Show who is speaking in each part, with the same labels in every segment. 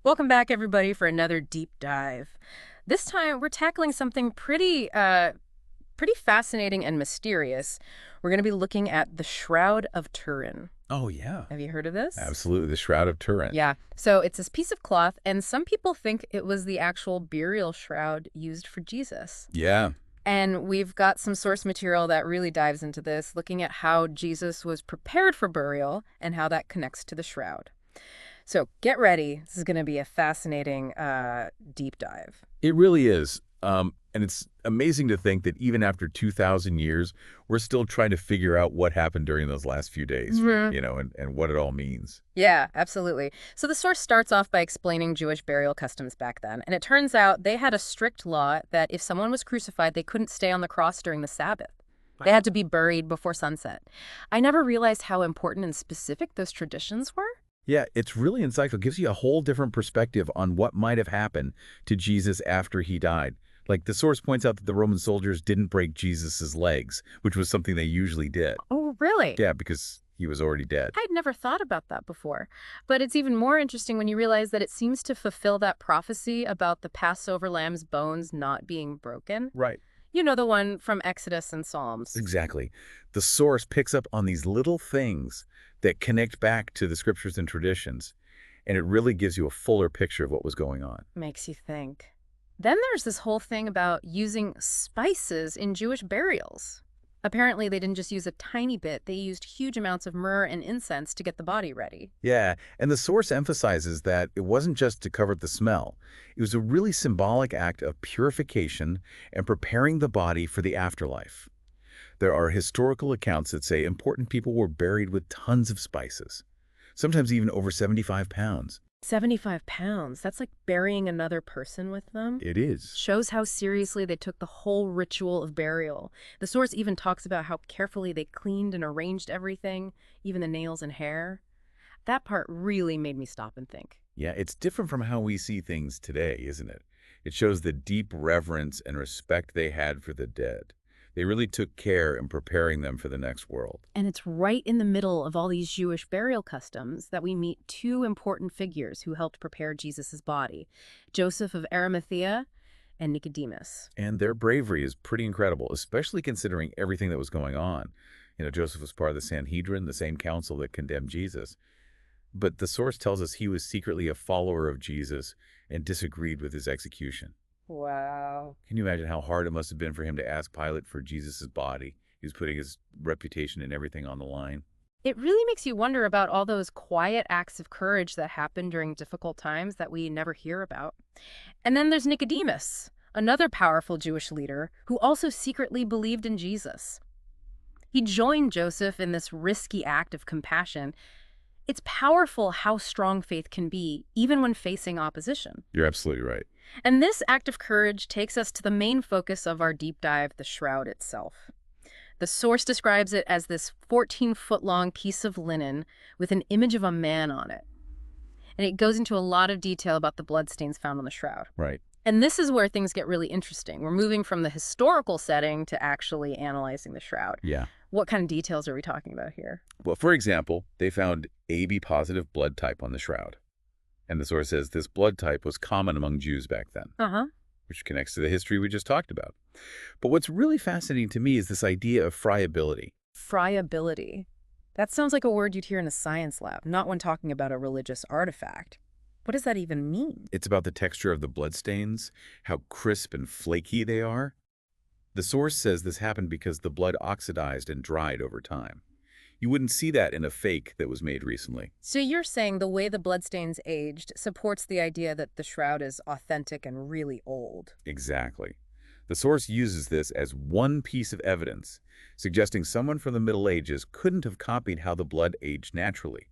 Speaker 1: Welcome back, everybody, for another deep dive. This time, we're tackling something pretty fascinating and mysterious. We're going to be looking at the Shroud of Turin.
Speaker 2: Oh, yeah.
Speaker 1: Have you heard of this?
Speaker 2: Absolutely. The Shroud of Turin.
Speaker 1: Yeah. So it's this piece of cloth, and some people think it was the actual burial shroud used for Jesus.
Speaker 2: Yeah.
Speaker 1: And we've got some source material that really dives into this, looking at how Jesus was prepared for burial and how that connects to the shroud. So get ready. This is going to be a fascinating deep dive.
Speaker 2: It really is. And it's amazing to think that even after 2,000 years, we're still trying to figure out what happened during those last few days, and what it all means.
Speaker 1: Yeah, absolutely. So the source starts off by explaining Jewish burial customs back then. And it turns out they had a strict law that if someone was crucified, they couldn't stay on the cross during the Sabbath. They had to be buried before sunset. I never realized how important and specific those traditions were.
Speaker 2: Yeah, it's really insightful. It gives you a whole different perspective on what might have happened to Jesus after he died. Like the source points out that the Roman soldiers didn't break Jesus's legs, which was something they usually did.
Speaker 1: Oh, really?
Speaker 2: Yeah, because he was already dead.
Speaker 1: I'd never thought about that before. But it's even more interesting when you realize that it seems to fulfill that prophecy about the Passover lamb's bones not being broken.
Speaker 2: Right.
Speaker 1: You know, the one from Exodus and Psalms.
Speaker 2: Exactly. The source picks up on these little things that connect back to the scriptures and traditions, and it really gives you a fuller picture of what was going on.
Speaker 1: Makes you think. Then there's this whole thing about using spices in Jewish burials. Apparently, they didn't just use a tiny bit, they used huge amounts of myrrh and incense to get the body ready.
Speaker 2: Yeah, and the source emphasizes that it wasn't just to cover the smell. It was a really symbolic act of purification and preparing the body for the afterlife. There are historical accounts that say important people were buried with tons of spices, sometimes even over 75 pounds.
Speaker 1: 75 pounds. That's like burying another person with them.
Speaker 2: It is.
Speaker 1: Shows how seriously they took the whole ritual of burial. The source even talks about how carefully they cleaned and arranged everything, even the nails and hair. That part really made me stop and think.
Speaker 2: Yeah, it's different from how we see things today, isn't it? It shows the deep reverence and respect they had for the dead. They really took care in preparing them for the next world.
Speaker 1: And it's right in the middle of all these Jewish burial customs that we meet two important figures who helped prepare Jesus' body, Joseph of Arimathea and Nicodemus.
Speaker 2: And their bravery is pretty incredible, especially considering everything that was going on. Joseph was part of the Sanhedrin, the same council that condemned Jesus. But the source tells us he was secretly a follower of Jesus and disagreed with his execution.
Speaker 1: Wow.
Speaker 2: Can you imagine how hard it must have been for him to ask Pilate for Jesus' body? He was putting his reputation and everything on the line.
Speaker 1: It really makes you wonder about all those quiet acts of courage that happen during difficult times that we never hear about. And then there's Nicodemus, another powerful Jewish leader who also secretly believed in Jesus. He joined Joseph in this risky act of compassion. It's powerful how strong faith can be, even when facing opposition.
Speaker 2: You're absolutely right.
Speaker 1: And this act of courage takes us to the main focus of our deep dive, the shroud itself. The source describes it as this 14-foot-long piece of linen with an image of a man on it. And it goes into a lot of detail about the bloodstains found on the shroud.
Speaker 2: Right.
Speaker 1: And this is where things get really interesting. We're moving from the historical setting to actually analyzing the shroud.
Speaker 2: Yeah.
Speaker 1: What kind of details are we talking about here?
Speaker 2: Well, for example, they found AB-positive blood type on the shroud. And the source says this blood type was common among Jews back then, which connects to the history we just talked about. But what's really fascinating to me is this idea of friability.
Speaker 1: Friability. That sounds like a word you'd hear in a science lab, not when talking about a religious artifact. What does that even mean?
Speaker 2: It's about the texture of the bloodstains, how crisp and flaky they are. The source says this happened because the blood oxidized and dried over time. You wouldn't see that in a fake that was made recently.
Speaker 1: So you're saying the way the bloodstains aged supports the idea that the shroud is authentic and really old.
Speaker 2: Exactly. The source uses this as one piece of evidence, suggesting someone from the Middle Ages couldn't have copied how the blood aged naturally.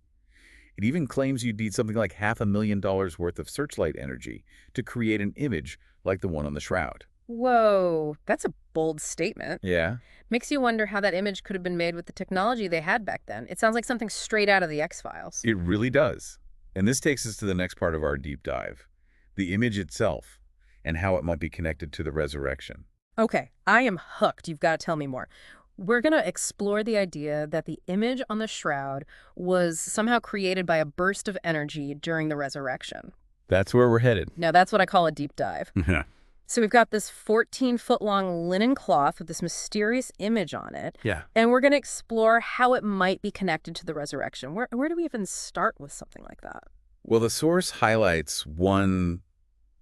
Speaker 2: It even claims you'd need something like $500,000 worth of searchlight energy to create an image like the one on the shroud.
Speaker 1: Whoa, that's a bold statement.
Speaker 2: Yeah.
Speaker 1: Makes you wonder how that image could have been made with the technology they had back then. It sounds like something straight out of the X-Files.
Speaker 2: It really does. And this takes us to the next part of our deep dive, the image itself and how it might be connected to the resurrection.
Speaker 1: Okay, I am hooked. You've got to tell me more. We're going to explore the idea that the image on the shroud was somehow created by a burst of energy during the resurrection.
Speaker 2: That's where we're headed.
Speaker 1: Now, that's what I call a deep dive.
Speaker 2: Yeah.
Speaker 1: So we've got this 14-foot-long linen cloth with this mysterious image on it,
Speaker 2: Yeah.
Speaker 1: and we're going to explore how it might be connected to the resurrection. Where do we even start with something like that?
Speaker 2: Well, the source highlights one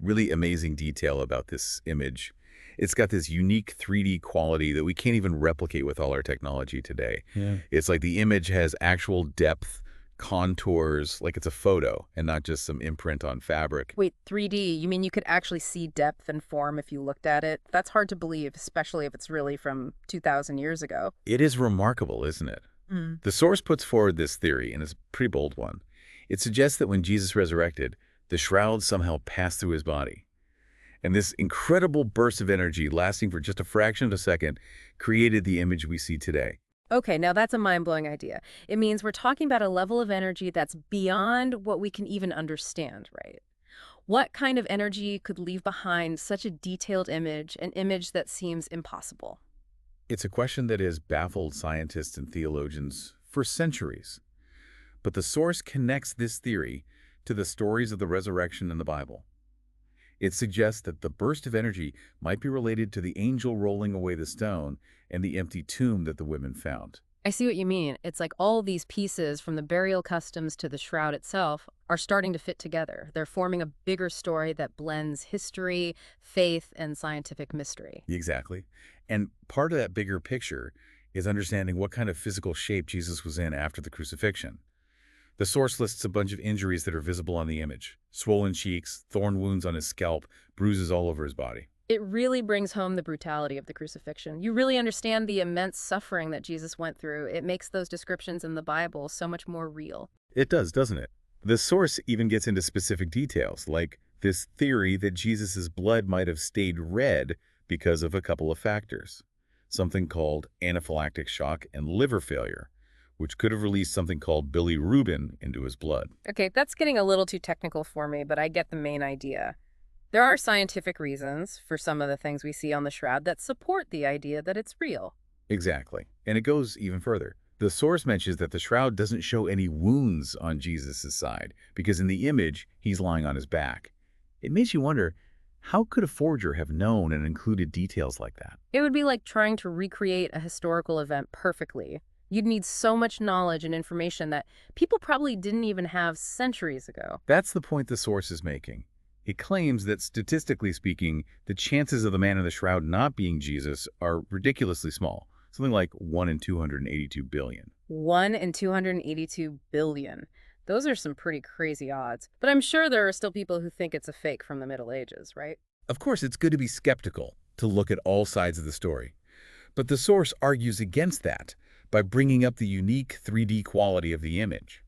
Speaker 2: really amazing detail about this image. It's got this unique 3D quality that we can't even replicate with all our technology today. Yeah. It's like the image has actual depth, contours, like it's a photo and not just some imprint on fabric.
Speaker 1: Wait, 3D, you mean you could actually see depth and form if you looked at it? That's hard to believe, especially if it's really from 2,000 years ago.
Speaker 2: It is remarkable, isn't it?
Speaker 1: Mm.
Speaker 2: The source puts forward this theory, and it's a pretty bold one. It suggests that when Jesus resurrected, the shroud somehow passed through his body. And this incredible burst of energy, lasting for just a fraction of a second, created the image we see today.
Speaker 1: Okay, now that's a mind-blowing idea. It means we're talking about a level of energy that's beyond what we can even understand, right? What kind of energy could leave behind such a detailed image, an image that seems impossible?
Speaker 2: It's a question that has baffled scientists and theologians for centuries. But the source connects this theory to the stories of the resurrection in the Bible. It suggests that the burst of energy might be related to the angel rolling away the stone and the empty tomb that the women found.
Speaker 1: I see what you mean. It's like all these pieces, from the burial customs to the shroud itself, are starting to fit together. They're forming a bigger story that blends history, faith, and scientific mystery.
Speaker 2: Exactly. And part of that bigger picture is understanding what kind of physical shape Jesus was in after the crucifixion. The source lists a bunch of injuries that are visible on the image: swollen cheeks, thorn wounds on his scalp, bruises all over his body.
Speaker 1: It really brings home the brutality of the crucifixion. You really understand the immense suffering that Jesus went through. It makes those descriptions in the Bible so much more real.
Speaker 2: It does, doesn't it? The source even gets into specific details, like this theory that Jesus' blood might have stayed red because of a couple of factors. Something called anaphylactic shock and liver failure, which could have released something called bilirubin into his blood.
Speaker 1: Okay, that's getting a little too technical for me, but I get the main idea. There are scientific reasons for some of the things we see on the shroud that support the idea that it's real.
Speaker 2: Exactly. And it goes even further. The source mentions that the shroud doesn't show any wounds on Jesus' side, because in the image, he's lying on his back. It makes you wonder, how could a forger have known and included details like that?
Speaker 1: It would be like trying to recreate a historical event perfectly. You'd need so much knowledge and information that people probably didn't even have centuries ago.
Speaker 2: That's the point the source is making. It claims that, statistically speaking, the chances of the man in the shroud not being Jesus are ridiculously small, something like 1 in 282 billion.
Speaker 1: 1 in 282 billion. Those are some pretty crazy odds. But I'm sure there are still people who think it's a fake from the Middle Ages, right?
Speaker 2: Of course, it's good to be skeptical, to look at all sides of the story. But the source argues against that by bringing up the unique 3D quality of the image.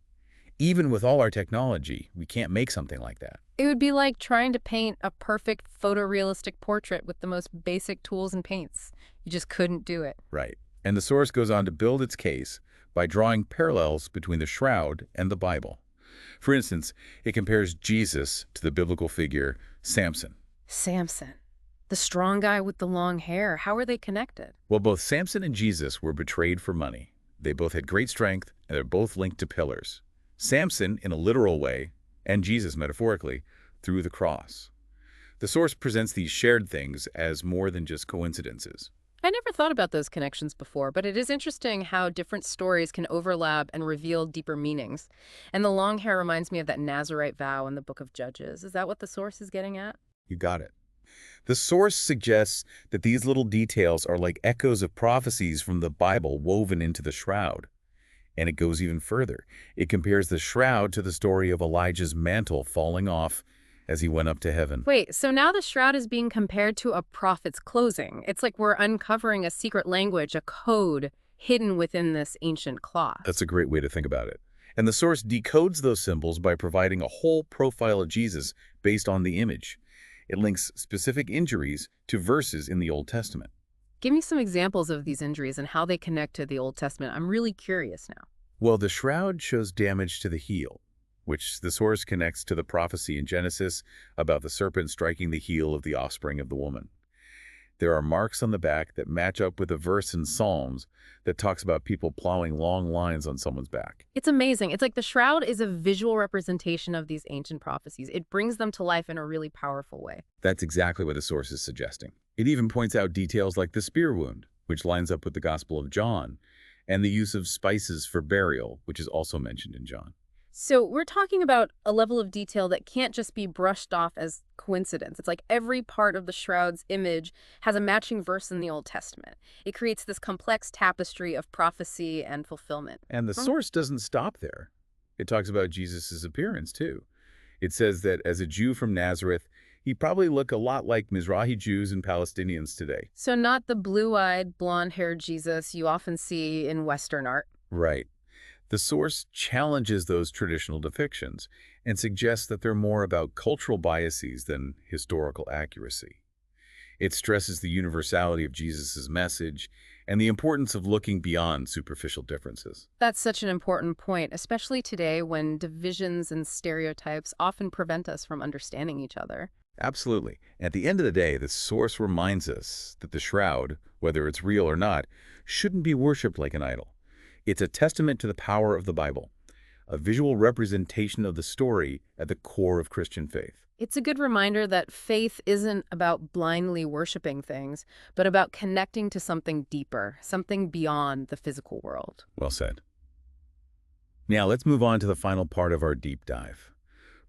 Speaker 2: Even with all our technology, we can't make something like that.
Speaker 1: It would be like trying to paint a perfect photorealistic portrait with the most basic tools and paints. You just couldn't do it.
Speaker 2: Right. And the source goes on to build its case by drawing parallels between the shroud and the Bible. For instance, it compares Jesus to the biblical figure Samson.
Speaker 1: Samson, the strong guy with the long hair. How are they connected?
Speaker 2: Well, both Samson and Jesus were betrayed for money. They both had great strength, and they're both linked to pillars. Samson in a literal way, and Jesus metaphorically, through the cross. The source presents these shared things as more than just coincidences.
Speaker 1: I never thought about those connections before, but it is interesting how different stories can overlap and reveal deeper meanings. And the long hair reminds me of that Nazirite vow in the Book of Judges. Is that what the source is getting at?
Speaker 2: You got it. The source suggests that these little details are like echoes of prophecies from the Bible woven into the shroud. And it goes even further. It compares the shroud to the story of Elijah's mantle falling off as he went up to heaven.
Speaker 1: Wait, so now the shroud is being compared to a prophet's clothing. It's like we're uncovering a secret language, a code hidden within this ancient cloth.
Speaker 2: That's a great way to think about it. And the source decodes those symbols by providing a whole profile of Jesus based on the image. It links specific injuries to verses in the Old Testament.
Speaker 1: Give me some examples of these injuries and how they connect to the Old Testament. I'm really curious now.
Speaker 2: Well, the shroud shows damage to the heel, which the source connects to the prophecy in Genesis about the serpent striking the heel of the offspring of the woman. There are marks on the back that match up with a verse in Psalms that talks about people plowing long lines on someone's back.
Speaker 1: It's amazing. It's like the shroud is a visual representation of these ancient prophecies. It brings them to life in a really powerful way.
Speaker 2: That's exactly what the source is suggesting. It even points out details like the spear wound, which lines up with the Gospel of John, and the use of spices for burial, which is also mentioned in John.
Speaker 1: So we're talking about a level of detail that can't just be brushed off as coincidence. It's like every part of the shroud's image has a matching verse in the Old Testament. It creates this complex tapestry of prophecy and fulfillment.
Speaker 2: And the source doesn't stop there. It talks about Jesus' appearance, too. It says that as a Jew from Nazareth, he probably looked a lot like Mizrahi Jews and Palestinians today.
Speaker 1: So not the blue-eyed, blonde-haired Jesus you often see in Western art.
Speaker 2: Right. The source challenges those traditional depictions and suggests that they're more about cultural biases than historical accuracy. It stresses the universality of Jesus' message and the importance of looking beyond superficial differences.
Speaker 1: That's such an important point, especially today when divisions and stereotypes often prevent us from understanding each other.
Speaker 2: Absolutely. At the end of the day, the source reminds us that the shroud, whether it's real or not, shouldn't be worshipped like an idol. It's a testament to the power of the Bible, a visual representation of the story at the core of Christian faith.
Speaker 1: It's a good reminder that faith isn't about blindly worshiping things, but about connecting to something deeper, something beyond the physical world.
Speaker 2: Well said. Now let's move on to the final part of our deep dive.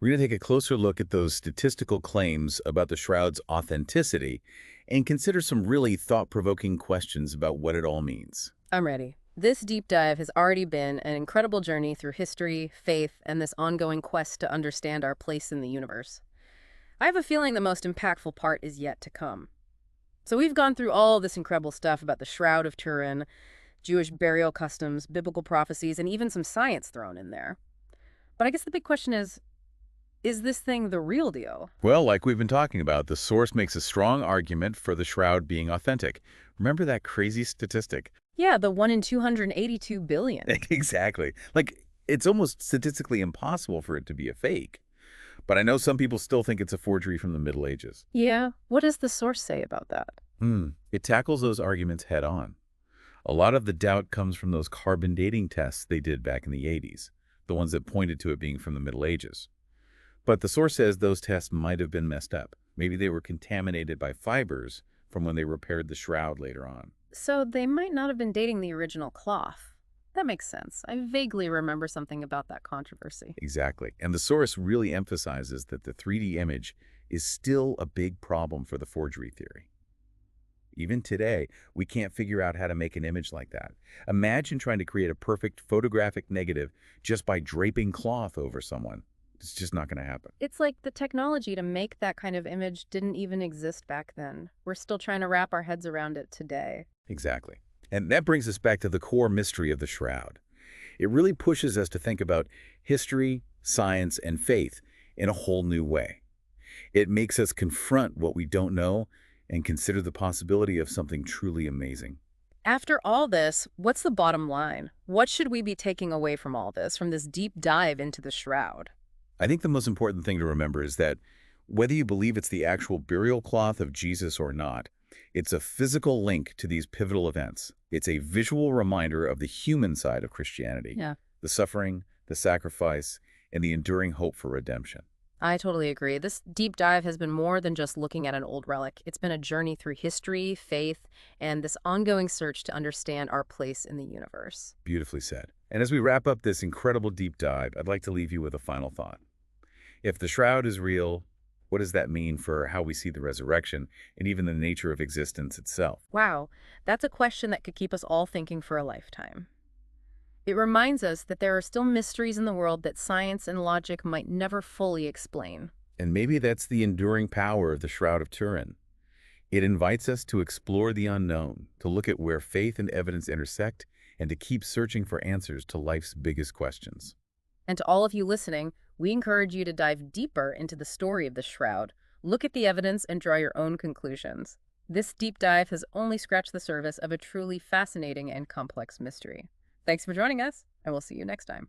Speaker 2: We're going to take a closer look at those statistical claims about the shroud's authenticity and consider some really thought-provoking questions about what it all means.
Speaker 1: I'm ready. This deep dive has already been an incredible journey through history, faith, and this ongoing quest to understand our place in the universe. I have a feeling the most impactful part is yet to come. So we've gone through all this incredible stuff about the Shroud of Turin, Jewish burial customs, biblical prophecies, and even some science thrown in there. But I guess the big question is this thing the real deal?
Speaker 2: Well, like we've been talking about, the source makes a strong argument for the shroud being authentic. Remember that crazy statistic?
Speaker 1: Yeah, the 1 in 282 billion.
Speaker 2: Exactly. Like, it's almost statistically impossible for it to be a fake. But I know some people still think it's a forgery from the Middle Ages.
Speaker 1: Yeah, what does the source say about that?
Speaker 2: It tackles those arguments head on. A lot of the doubt comes from those carbon dating tests they did back in the 80s, the ones that pointed to it being from the Middle Ages. But the source says those tests might have been messed up. Maybe they were contaminated by fibers from when they repaired the shroud later on.
Speaker 1: So they might not have been dating the original cloth. That makes sense. I vaguely remember something about that controversy.
Speaker 2: Exactly. And the source really emphasizes that the 3D image is still a big problem for the forgery theory. Even today, we can't figure out how to make an image like that. Imagine trying to create a perfect photographic negative just by draping cloth over someone. It's just not going to happen.
Speaker 1: It's like the technology to make that kind of image didn't even exist back then. We're still trying to wrap our heads around it today.
Speaker 2: Exactly. And that brings us back to the core mystery of the shroud. It really pushes us to think about history, science, and faith in a whole new way. It makes us confront what we don't know and consider the possibility of something truly amazing.
Speaker 1: After all this, what's the bottom line? What should we be taking away from all this, from this deep dive into the shroud?
Speaker 2: I think the most important thing to remember is that whether you believe it's the actual burial cloth of Jesus or not, it's a physical link to these pivotal events. It's a visual reminder of the human side of Christianity,
Speaker 1: Yeah,
Speaker 2: the suffering, the sacrifice, and the enduring hope for redemption.
Speaker 1: I totally agree. This deep dive has been more than just looking at an old relic. It's been a journey through history, faith, and this ongoing search to understand our place in the universe.
Speaker 2: Beautifully said. And as we wrap up this incredible deep dive, I'd like to leave you with a final thought. If the shroud is real, what does that mean for how we see the resurrection and even the nature of existence itself?
Speaker 1: Wow, that's a question that could keep us all thinking for a lifetime. It reminds us that there are still mysteries in the world that science and logic might never fully explain.
Speaker 2: And maybe that's the enduring power of the Shroud of Turin. It invites us to explore the unknown, to look at where faith and evidence intersect, and to keep searching for answers to life's biggest questions.
Speaker 1: And to all of you listening, we encourage you to dive deeper into the story of the shroud, look at the evidence, and draw your own conclusions. This deep dive has only scratched the surface of a truly fascinating and complex mystery. Thanks for joining us, and we'll see you next time.